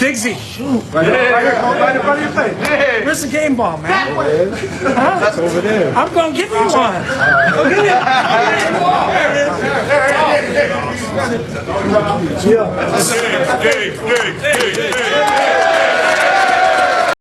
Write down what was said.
Digsy. Right in front of your face. Hey. Where's the game ball, man? Huh? That's over there. I'm going to give you one. Yeah.